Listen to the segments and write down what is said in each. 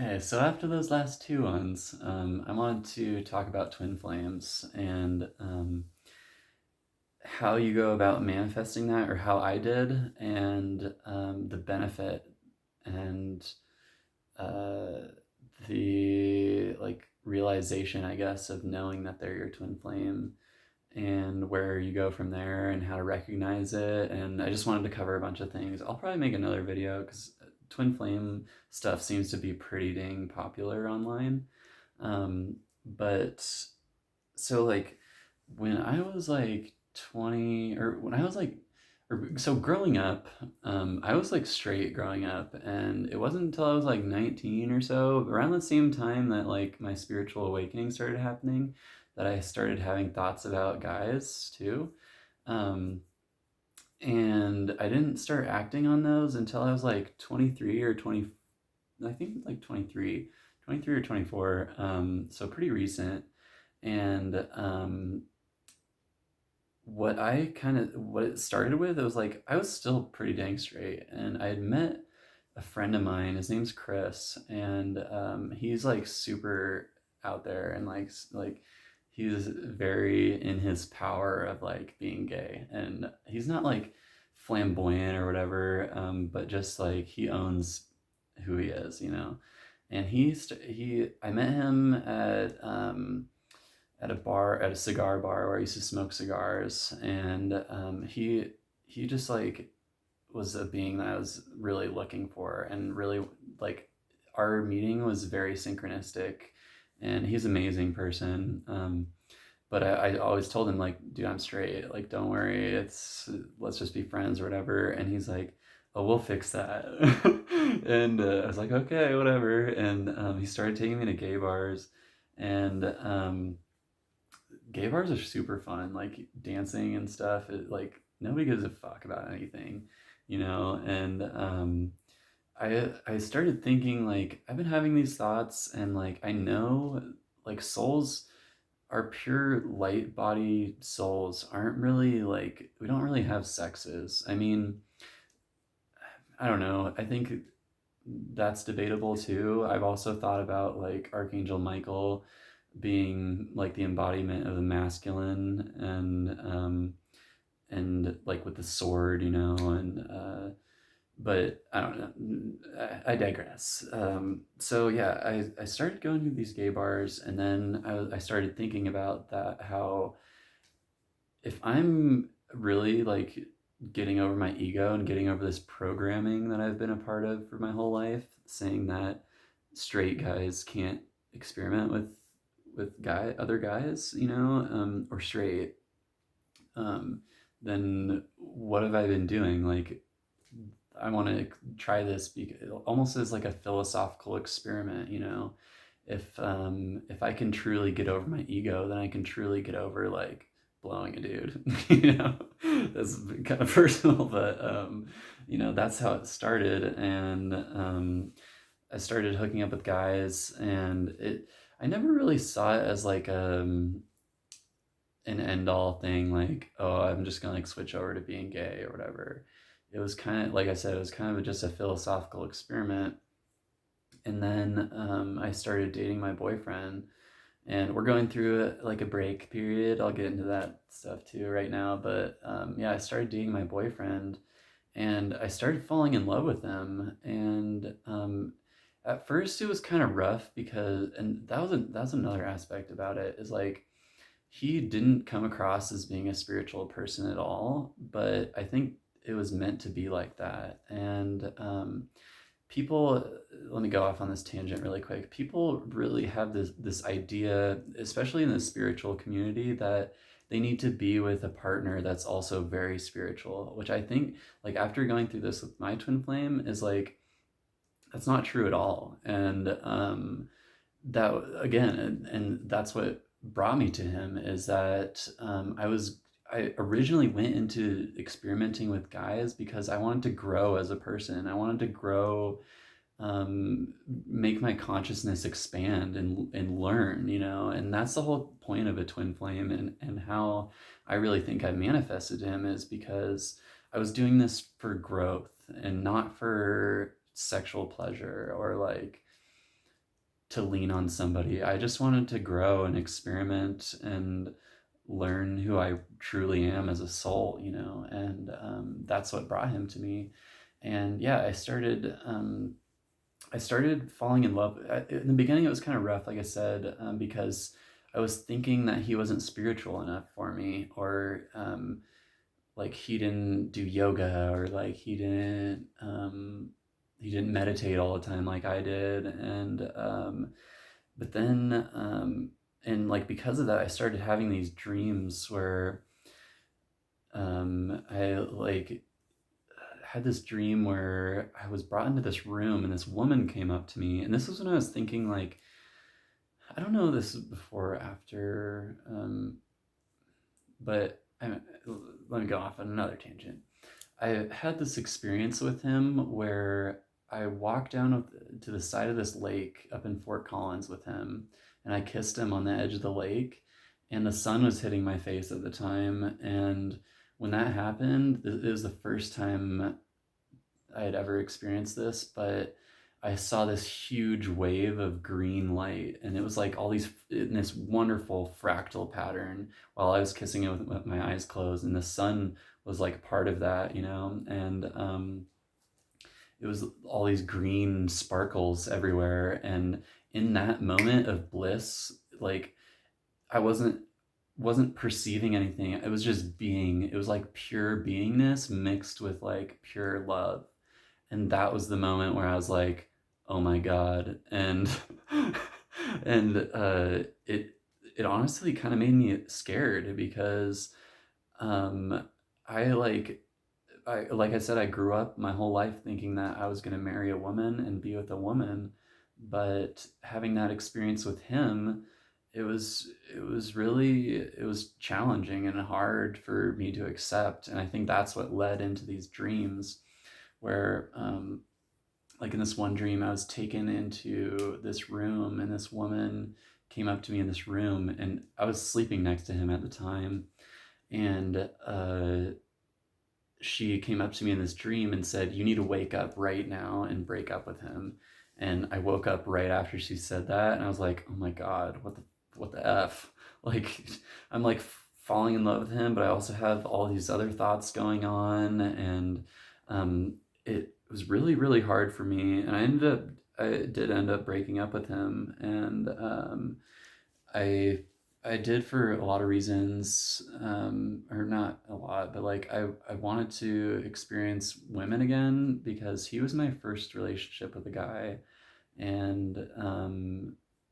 Okay, so after those last two ones, I wanted to talk about twin flames and how you go about manifesting that, or how I did, and the benefit and uh, the like realization, I guess, of knowing that they're your twin flame, and where you go from there and how to recognize it. And I just wanted to cover a bunch of things. I'll probably make another video because twin flame stuff seems to be pretty dang popular online. But so like when I was like 20, or when I was like, or so growing up, I was like straight growing up, and it wasn't until I was like 19 or so, around the same time that like my spiritual awakening started happening, that I started having thoughts about guys too. Um, and I didn't start acting on those until I was like 23 or 20, I think like 23 or 24. So pretty recent. And what it started with, it was like I was still pretty dang straight, and I had met a friend of mine. His name's Chris, and he's like super out there, and like he's very in his power of like being gay, and he's not like flamboyant or whatever, but just like he owns who he is, you know. And he I met him at a bar, at a cigar bar where I used to smoke cigars, and he just like was a being that I was really looking for, and really like our meeting was very synchronistic, and he's an amazing person. But I always told him like, dude, I'm straight. Like, don't worry. Let's just be friends or whatever. And he's like, oh, we'll fix that. And I was like, okay, whatever. And he started taking me to gay bars, and gay bars are super fun, like dancing and stuff. Like nobody gives a fuck about anything, you know. And I started thinking like I've been having these thoughts, and like I know like souls are pure light body souls aren't really like, we don't really have sexes. I mean, I don't know. I think that's debatable too. I've also thought about like Archangel Michael being like the embodiment of the masculine, and like with the sword, you know. And but I don't know. I digress. So yeah, I started going to these gay bars, and then I started thinking about that, how if I'm really like getting over my ego and getting over this programming that I've been a part of for my whole life, saying that straight guys can't experiment with other guys, you know, or straight, um, then what have I been doing? Like, I want to try this almost as like a philosophical experiment, you know. If I can truly get over my ego, then I can truly get over like blowing a dude. You know, that's kind of personal, but you know, that's how it started. And I started hooking up with guys, and it I never really saw it as like an end all thing, like, oh, I'm just gonna like switch over to being gay or whatever. It was kind of, like I said, it was kind of just a philosophical experiment. And then I started dating my boyfriend, and we're going through like a break period. I'll get into that stuff too right now. But yeah, I started dating my boyfriend, and I started falling in love with him. And at first, it was kind of rough because, and that's another aspect about it, is like he didn't come across as being a spiritual person at all, but I think it was meant to be like that. And people, let me go off on this tangent really quick. People really have this idea, especially in the spiritual community, that they need to be with a partner that's also very spiritual, which I think, like, after going through this with my twin flame, is like, that's not true at all. And that again, and that's what brought me to him, is that I originally went into experimenting with guys because I wanted to grow as a person. I wanted to grow, make my consciousness expand and learn, you know. And that's the whole point of a twin flame, and how I really think I manifested him, is because I was doing this for growth and not for sexual pleasure, or like to lean on somebody. I just wanted to grow and experiment and learn who I truly am as a soul, you know, and that's what brought him to me. And yeah, I started falling in love. In the beginning, it was kind of rough, like I said, because I was thinking that he wasn't spiritual enough for me, or like he didn't do yoga, or like he didn't meditate all the time like I did, and but then and like because of that, I started having these dreams where I like had this dream where I was brought into this room and this woman came up to me. And this was when I was thinking, like, I don't know this before or after, but let me go off on another tangent. I had this experience with him where I walked down to the side of this lake up in Fort Collins with him, and I kissed him on the edge of the lake, and the sun was hitting my face at the time. And when that happened, it was the first time I had ever experienced this, but I saw this huge wave of green light, and it was like all these in this wonderful fractal pattern while I was kissing it with my eyes closed, and the sun was like part of that, you know, and it was all these green sparkles everywhere, and in that moment of bliss, like I wasn't perceiving anything. It was just being. It was like pure beingness mixed with like pure love, and that was the moment where I was like, "Oh my god!" And and it honestly kind of made me scared because um, I like I said, I grew up my whole life thinking that I was going to marry a woman and be with a woman, but having that experience with him, it was challenging and hard for me to accept, and I think that's what led into these dreams where like in this one dream I was taken into this room and this woman came up to me in this room, and I was sleeping next to him at the time, and she came up to me in this dream and said, "You need to wake up right now and break up with him." And I woke up right after she said that, and I was like, "Oh my god, what the f?" Like, I'm like falling in love with him, but I also have all these other thoughts going on, and it was really really hard for me. And I did end up breaking up with him, and I I did for a lot of reasons, or not a lot, but like I wanted to experience women again because he was my first relationship with a guy, and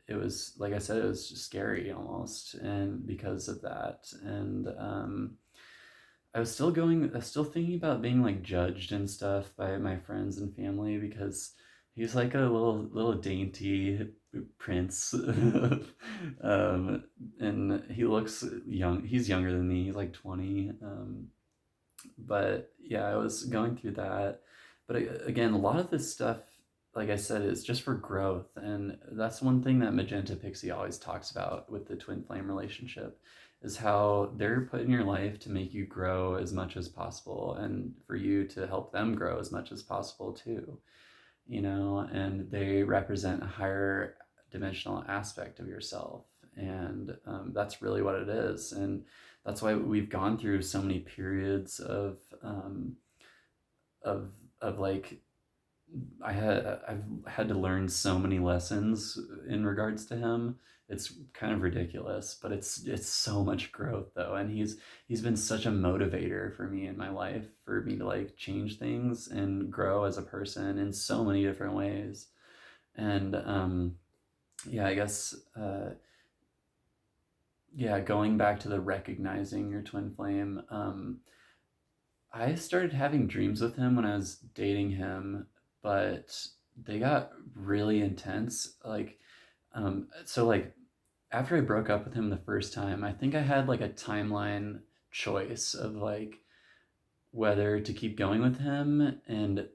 it was like I said, it was just scary almost, and because of that, and I was still thinking about being like judged and stuff by my friends and family because he's like a little dainty prince, and he looks young. He's younger than me. He's like 20. But yeah, I was going through that. But again, a lot of this stuff, like I said, is just for growth, and that's one thing that Magenta Pixie always talks about with the twin flame relationship, is how they're put in your life to make you grow as much as possible, and for you to help them grow as much as possible too, you know, and they represent a higher dimensional aspect of yourself, and that's really what it is, and that's why we've gone through so many periods of of like I've had to learn so many lessons in regards to him. It's kind of ridiculous, but it's so much growth though, and he's been such a motivator for me in my life, for me to like change things and grow as a person in so many different ways. And yeah, I guess yeah, going back to the recognizing your twin flame, I started having dreams with him when I was dating him, but they got really intense. Like, so like after I broke up with him the first time, I think I had like a timeline choice of like whether to keep going with him. And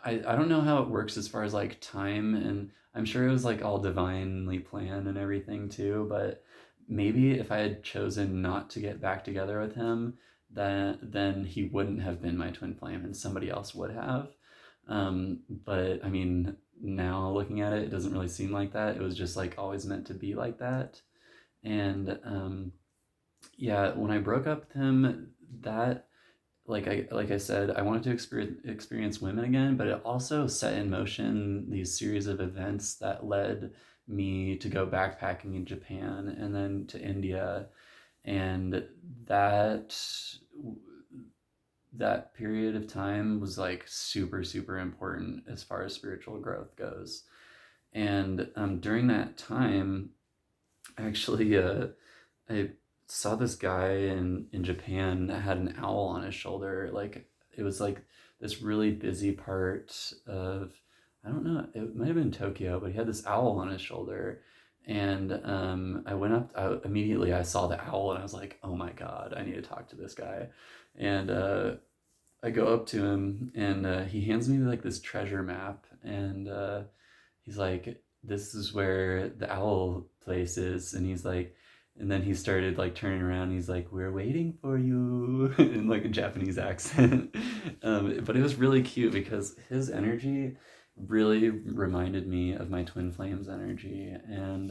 I don't know how it works as far as like time, and I'm sure it was like all divinely planned and everything too, but maybe if I had chosen not to get back together with him, then he wouldn't have been my twin flame and somebody else would have. But I mean, now looking at it, it doesn't really seem like that. It was just like always meant to be like that. And yeah, when I broke up with him, that like I said, I wanted to experience women again, but it also set in motion these series of events that led me to go backpacking in Japan and then to India, and that that period of time was like super important as far as spiritual growth goes. And during that time, actually, I saw this guy in Japan that had an owl on his shoulder. Like it was like this really busy part of, I don't know, it might have been Tokyo, but he had this owl on his shoulder. And I went up, immediately I saw the owl and I was like, oh my God, I need to talk to this guy. And I go up to him and he hands me like this treasure map, and he's like, "This is where the owl place is," and he's like, and then he started like turning around. And he's like, "We're waiting for you," in like a Japanese accent. But it was really cute because his energy really reminded me of my twin flames energy, and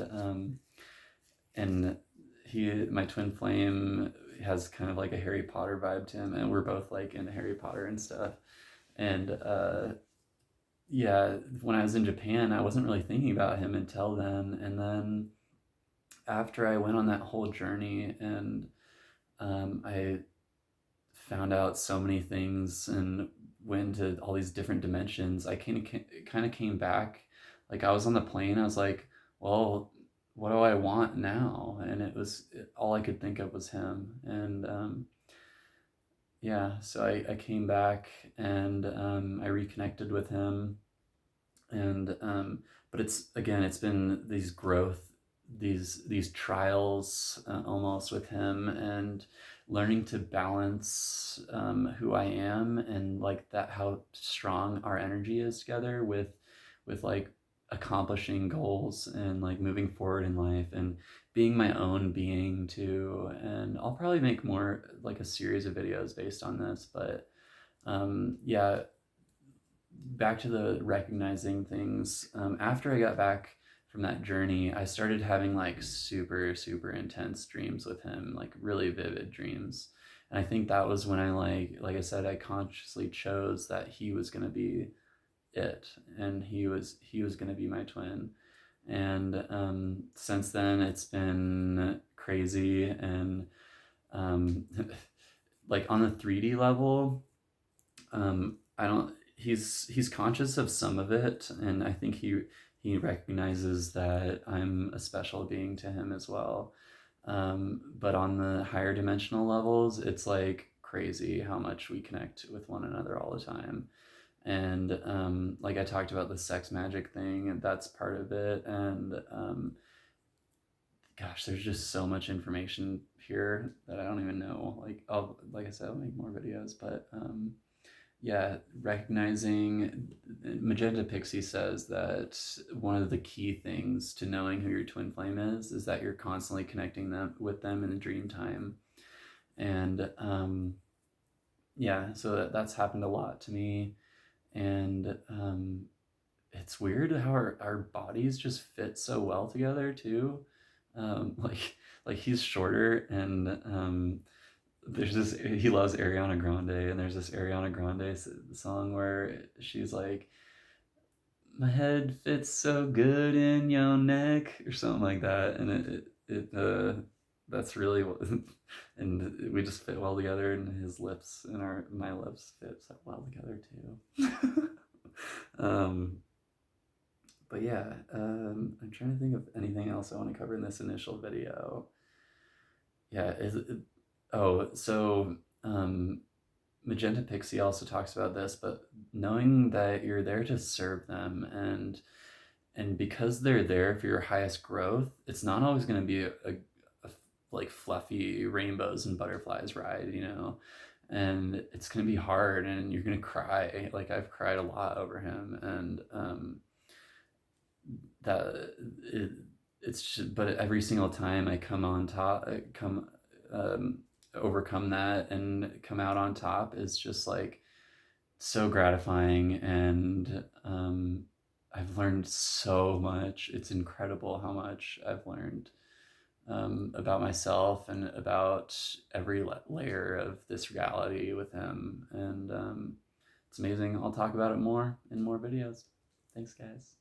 my twin flame has kind of like a Harry Potter vibe to him, and we're both like into Harry Potter and stuff. And yeah, when I was in Japan, I wasn't really thinking about him until then. And then after I went on that whole journey, and I found out so many things and went to all these different dimensions, I kind of came back. Like I was on the plane, I was like, well, what do I want now? And all I could think of was him. And yeah, so I came back, and I reconnected with him. And but it's been these growth, these trials, almost, with him, and learning to balance who I am, and like that, how strong our energy is together with like accomplishing goals and like moving forward in life and being my own being too. And I'll probably make more like a series of videos based on this. But yeah, back to the recognizing things. After I got back from that journey, I started having like super intense dreams with him, like really vivid dreams. And I think that was when I like I said, I consciously chose that he was gonna be it, and he was gonna be my twin. And since then, it's been crazy. And um, like on the 3D level, I don't. He's conscious of some of it, and I think he recognizes that I'm a special being to him as well. But on the higher dimensional levels, it's like crazy how much we connect with one another all the time. And like I talked about the sex magic thing, and that's part of it. And gosh, there's just so much information here that I don't even know. Like I said, I'll make more videos, but yeah, recognizing, Magenta Pixie says that one of the key things to knowing who your twin flame is that you're constantly connecting them with them in the dream time. And yeah, so that's happened a lot to me. And it's weird how our bodies just fit so well together too. Like he's shorter, and there's this, he loves Ariana Grande, and there's this Ariana Grande song where she's like, my head fits so good in your neck, or something like that. And that's really what, and we just fit well together, and his lips and my lips fit so well together too. um but yeah, I'm trying to think of anything else I want to cover in this initial video. Yeah, oh, so Magenta Pixie also talks about this, but knowing that you're there to serve them, and because they're there for your highest growth, it's not always going to be a like fluffy rainbows and butterflies ride. And it's going to be hard, and you're going to cry. Like I've cried a lot over him. And that it, it's just, but every single time I come on top, come um, overcome that and come out on top, is just like so gratifying. And I've learned so much. It's incredible how much I've learned about myself and about every layer of this reality with him. And it's amazing. I'll talk about it more in more videos. Thanks, guys.